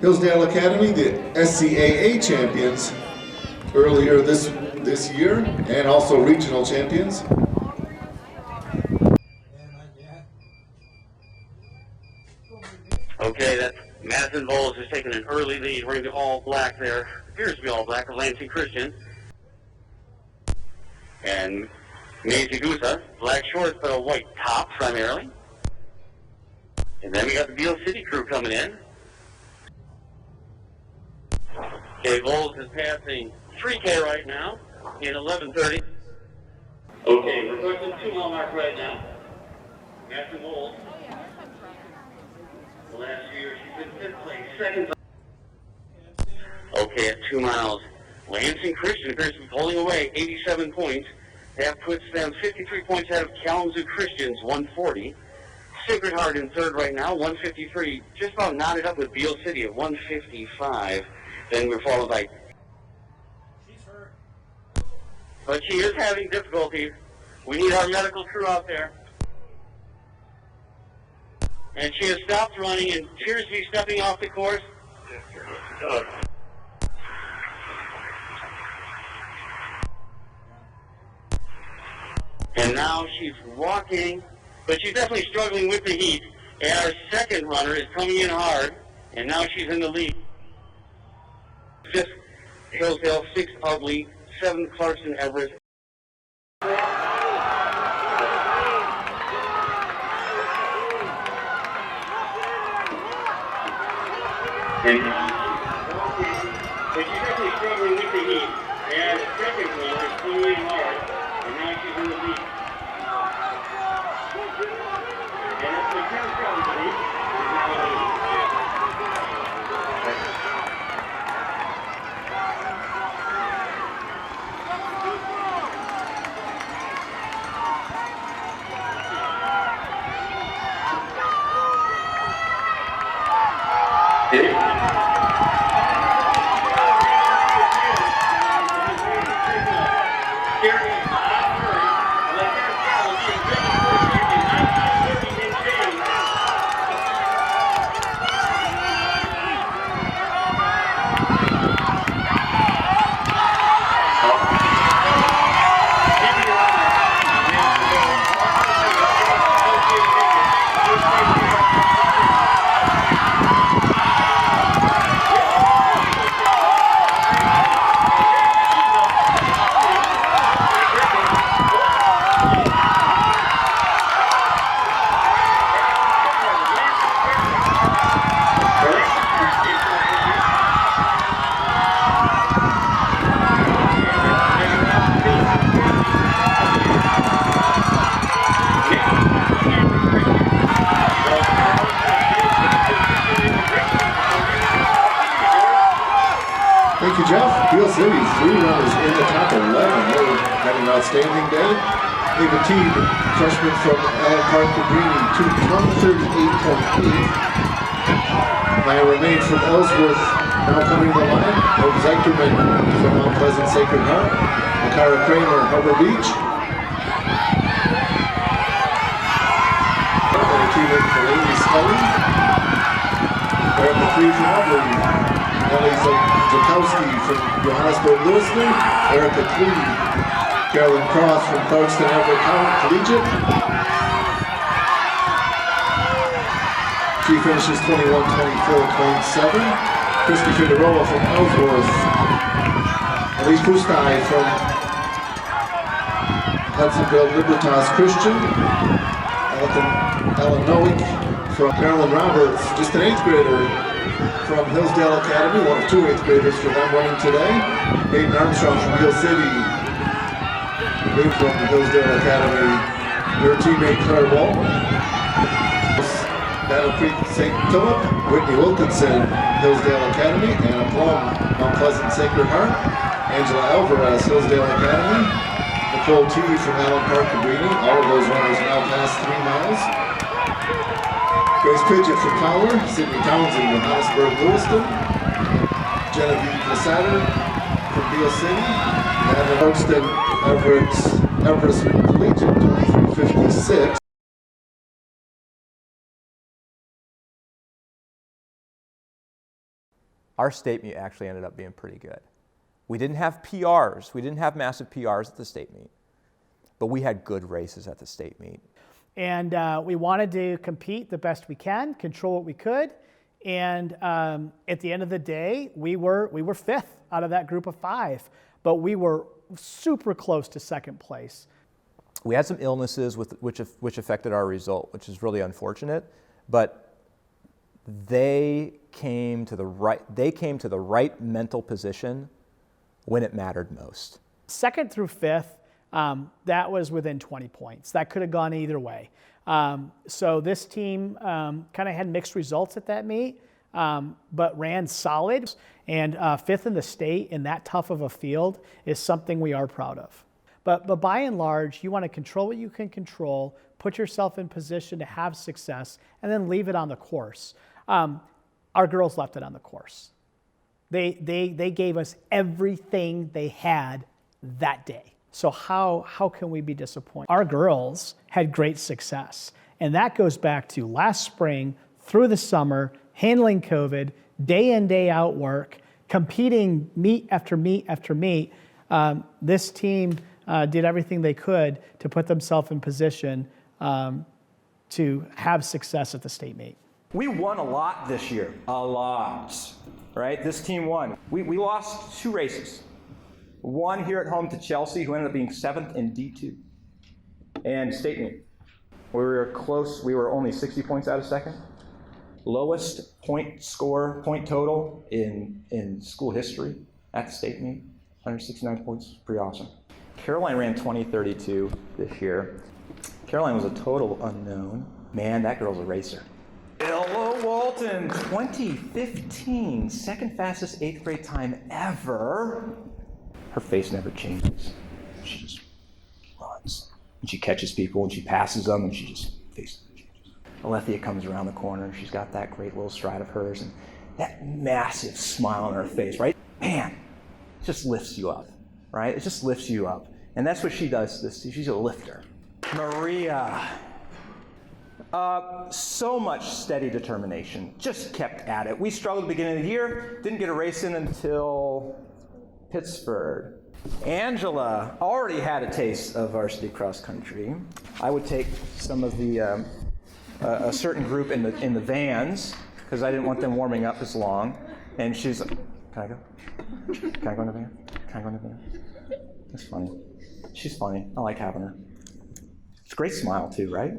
Hillsdale Academy, the SCAA champions earlier this year, and also regional champions. Okay, that's Madison Bowles is taking an early lead. We're going to be all black there. Appears to be all black of Lansing Christian. And Maisie Gusa, black shorts but a white top primarily. And then we got the Beale City crew coming in. Okay, Bowles is passing 3K right now in 11:30. Okay, we're pushing 2-mile mark right now. Madison Bowles. Last year she's been 5th place, 2nd. Okay, at 2 miles. Lansing Christian appears to be pulling away, 87 points. That puts them 53 points ahead of Kalamazoo Christians, 140. Sacred Heart in 3rd right now, 153. Just about knotted up with Beale City at 155. Then we're followed by... She's hurt. But she is having difficulties. We need our medical crew out there. And she has stopped running and appears to be stepping off the course. And now she's walking, but she's definitely struggling with the heat. And our 2nd runner is coming in hard, and now she's in the lead. 5th, Hillsdale, 6th, Ugly, 7th, Clarkson, Everett. And she's definitely struggling with the heat. And 2nd runner is coming in hard, and now she's in the lead. And it's the 10th company is now in the lead. outstanding day. Ava Teague, freshman from Allen Park, Cabrini, 2:138.8. Maya Remain from Ellsworth, now coming to the line. Hope Zeicherman from Mount Pleasant Sacred Heart. Makara Kramer, Harbor Beach. Teammate for Amy Scully. Erica Clee from Ubley. Ellie Zakowski from Johannesburg Lewiston. Erica Clee. Carolyn Cross from Clarkston Everett Collegiate. She finishes 21:24.7. Christy Figueroa from Ellsworth. Elise Pustai from Hudsonville Libertas Christian. Ellen Nowick from Carolyn Roberts, just an 8th grader from Hillsdale Academy, one of 2 8th graders for them running today. Hayden Armstrong from Hill City, Dave from Hillsdale Academy, your teammate Claire Wall. Battle Creek St. Philip, Whitney Wilkinson, Hillsdale Academy, Anna Plum, Mount Pleasant Sacred Heart, Angela Alvarez, Hillsdale Academy, Nicole T. from Allen Park, Cabrini. All of those runners now past 3 miles. Grace Pidgeot from Fowler, Sydney Townsend, Johannesburg, Lewiston, Genevieve Lasatter from Beale City, and Clarkston Everest Collegiate, 23:56. Our state meet actually ended up being pretty good. We didn't have PRs. We didn't have massive PRs at the state meet, but we had good races at the state meet. And we wanted to compete the best we can, control what we could. And at the end of the day, we were 5th out of that group of 5, but we were super close to 2nd place. We had some illnesses which affected our result, which is really unfortunate, but they came to the right mental position when it mattered most. 2nd through 5th, that was within 20 points. That could have gone either way. So this team kind of had mixed results at that meet, but ran solid. And 5th in the state in that tough of a field is something we are proud of. But by and large, you want to control what you can control, put yourself in position to have success, and then leave it on the course. Our girls left it on the course. They gave us everything they had that day. So how can we be disappointed? Our girls had great success, and that goes back to last spring through the summer, handling COVID, day in, day out work, competing meet after meet after meet. This team did everything they could to put themselves in position to have success at the state meet. We won a lot this year, a lot, right? This team won. We lost 2 races. One here at home to Chelsea, who ended up being 7th in D2. And state meet. We were close, we were only 60 points out of 2nd. Lowest point total in school history at the state meet, 169 points, pretty awesome. Caroline ran 20:32 this year. Caroline was a total unknown. Man, that girl's a racer. Ella Walton, 2015, 2nd fastest 8th grade time ever. Her face never changes. She just runs. And she catches people and she passes them and she just faces them. Alethea comes around the corner and she's got that great little stride of hers and that massive smile on her face, right? Man, it just lifts you up, right? It just lifts you up. And that's what she does. She's a lifter. Maria. So much steady determination, just kept at it. We struggled at the beginning of the year, didn't get a race in until Pittsburgh. Angela already had a taste of varsity cross country. I would take some of the, a certain group in the vans, because I didn't want them warming up as long. And she's like, can I go? Can I go in the van? Can I go in the van? That's funny. She's funny. I like having her. It's a great smile too, right?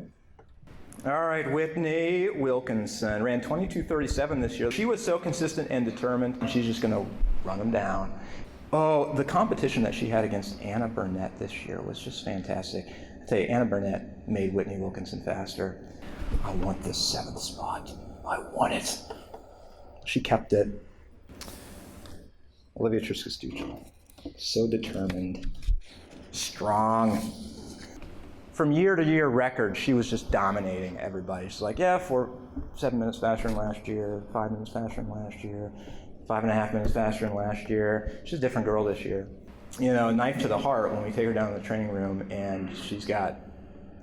All right, Whitney Wilkinson ran 22:37 this year. She was so consistent and determined, and she's just going to run them down. Oh, the competition that she had against Anna Burnett this year was just fantastic. I tell you, Anna Burnett made Whitney Wilkinson faster. I want this 7th spot. I want it. She kept it. Olivia Triskastucci, so determined. strong. From year to year record, she was just dominating everybody. She's like, yeah, 7 minutes faster than last year, 5 minutes faster than last year, 5.5 minutes faster than last year. She's a different girl this year. You know, knife to the heart when we take her down to the training room and she's got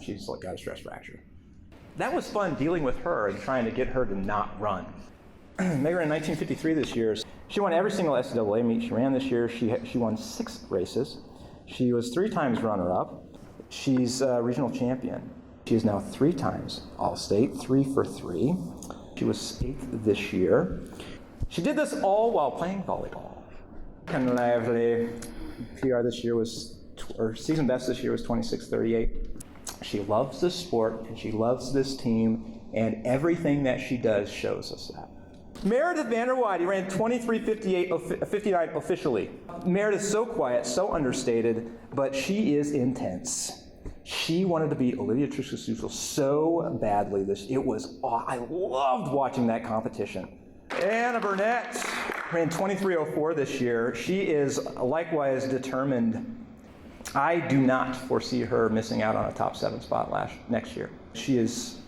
a stress fracture. That was fun dealing with her and trying to get her to not run. Megan in 1953 this year. She won every single SCAA meet she ran this year. She won 6 races. She was 3 times runner-up. She's a regional champion. She is now 3 times All-State, 3 for 3. She was 8th this year. She did this all while playing volleyball. Kind of lively. PR this year or season best this year was 26:38. She loves this sport and she loves this team, and everything that she does shows us that. Meredith Vanderweide ran 23:59 officially. Meredith's so quiet, so understated, but she is intense. She wanted to beat Olivia Triscususo so badly. I loved watching that competition. Anna Burnett ran 23:04 this year. She is likewise determined. I do not foresee her missing out on a top 7 spot next year. She is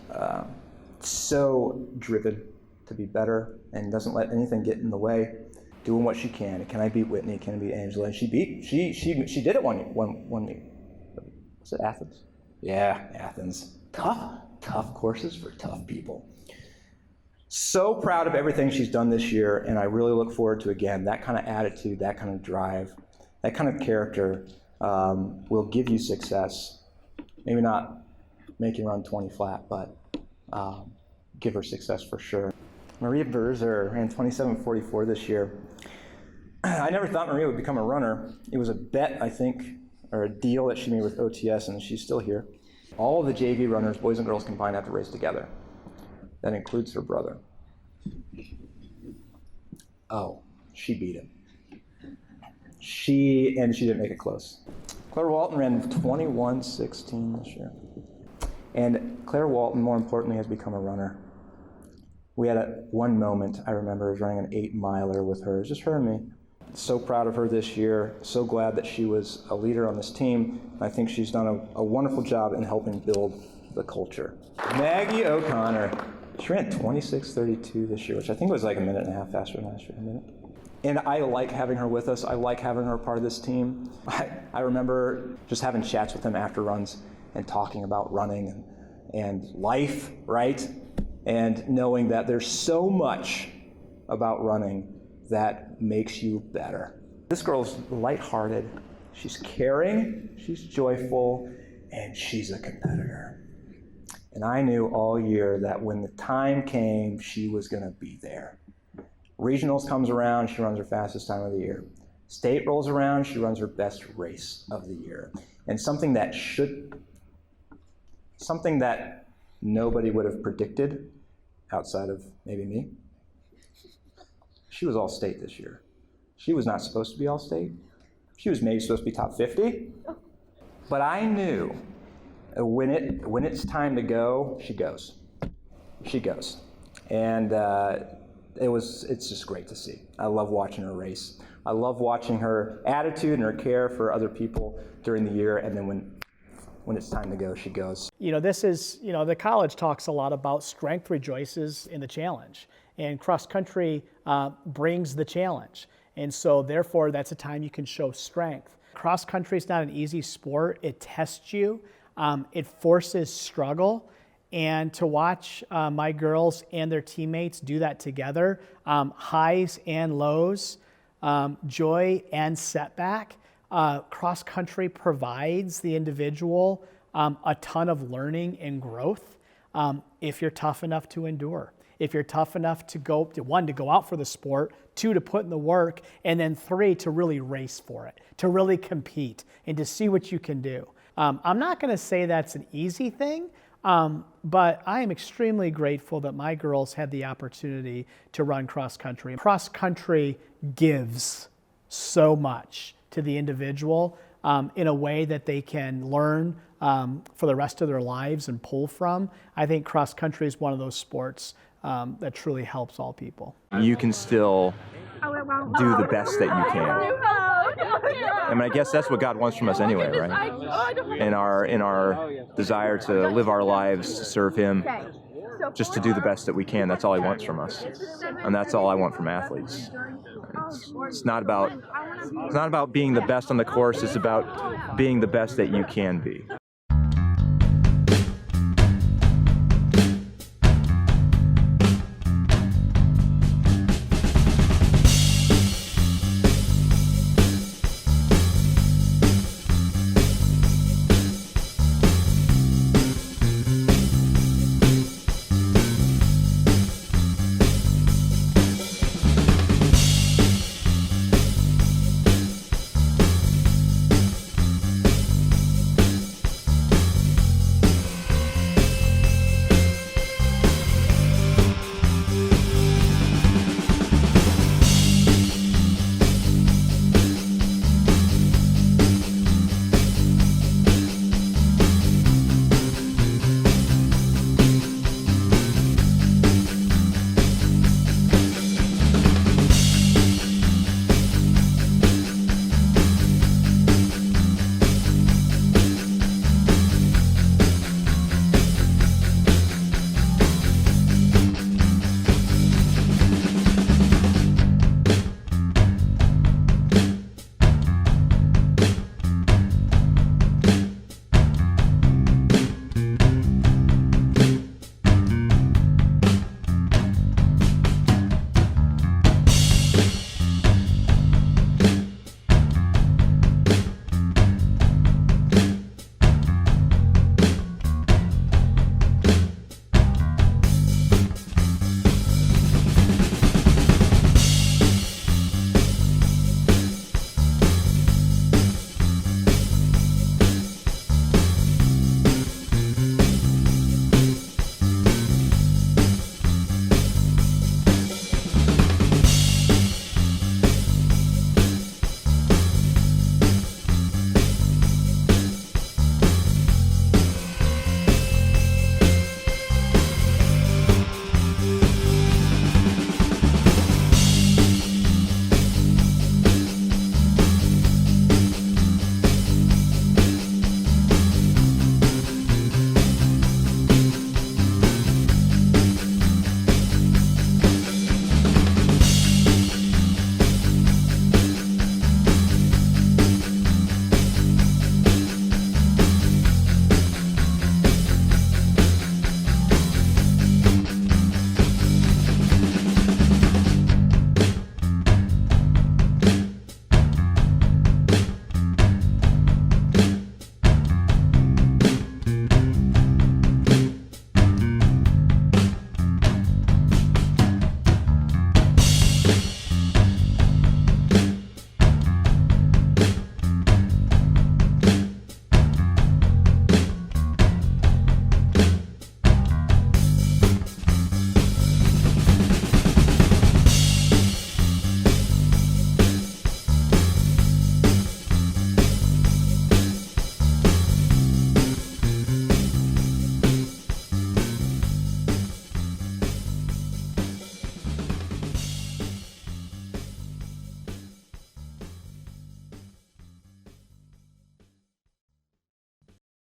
so driven to be better and doesn't let anything get in the way, doing what she can. Can I beat Whitney? Can I beat Angela? And she did it one meet. Was it Athens? Yeah, Athens. Tough courses for tough people. So proud of everything she's done this year, and I really look forward to, again, that kind of attitude, that kind of drive, that kind of character will give you success. Maybe not make you run 20 flat, but give her success for sure. Maria Berzer ran 27:44 this year. I never thought Maria would become a runner. It was a bet, I think, or a deal that she made with OTS, and she's still here. All of the JV runners, boys and girls combined, have to race together. That includes her brother. Oh, she beat him. She didn't make it close. Claire Walton ran 21:16 this year. And Claire Walton, more importantly, has become a runner. We had one moment, I remember, I was running an 8-miler with her. It was just her and me. So proud of her this year. So glad that she was a leader on this team. I think she's done a wonderful job in helping build the culture. Maggie O'Connor. She ran 26:32 this year, which I think was like a minute and a half faster than last year. A minute. And I like having her with us. I like having her part of this team. I remember just having chats with them after runs and talking about running and life, right? And knowing that there's so much about running that makes you better. This girl's lighthearted. She's caring, she's joyful, and she's a competitor. And I knew all year that when the time came, she was going to be there. Regionals comes around, she runs her fastest time of the year. State rolls around, she runs her best race of the year. And something that nobody would have predicted outside of maybe me. She was All-State this year. She was not supposed to be All-State. She was maybe supposed to be top 50. But I knew when it's time to go, she goes. She goes. And it's just great to see. I love watching her race. I love watching her attitude and her care for other people during the year, and then when it's time to go, she goes. The college talks a lot about strength rejoices in the challenge, and cross country brings the challenge. And so therefore, that's a time you can show strength. Cross country is not an easy sport. It tests you. It forces struggle. And to watch my girls and their teammates do that together, highs and lows, joy and setback, cross country provides the individual a ton of learning and growth if you're tough enough to endure. If you're tough enough to go out for the sport, 2, to put in the work, and then 3, to really race for it, to really compete and to see what you can do. I'm not going to say that's an easy thing, but I am extremely grateful that my girls had the opportunity to run cross country. Cross country gives so much to the individual in a way that they can learn for the rest of their lives and pull from. I think cross country is one of those sports that truly helps all people. You can still do the best that you can. I mean, I guess that's what God wants from us anyway, right? In our desire to live our lives to serve Him, just to do the best that we can. That's all He wants from us, and that's all I want from athletes. It's not about being the best on the course. It's about being the best that you can be.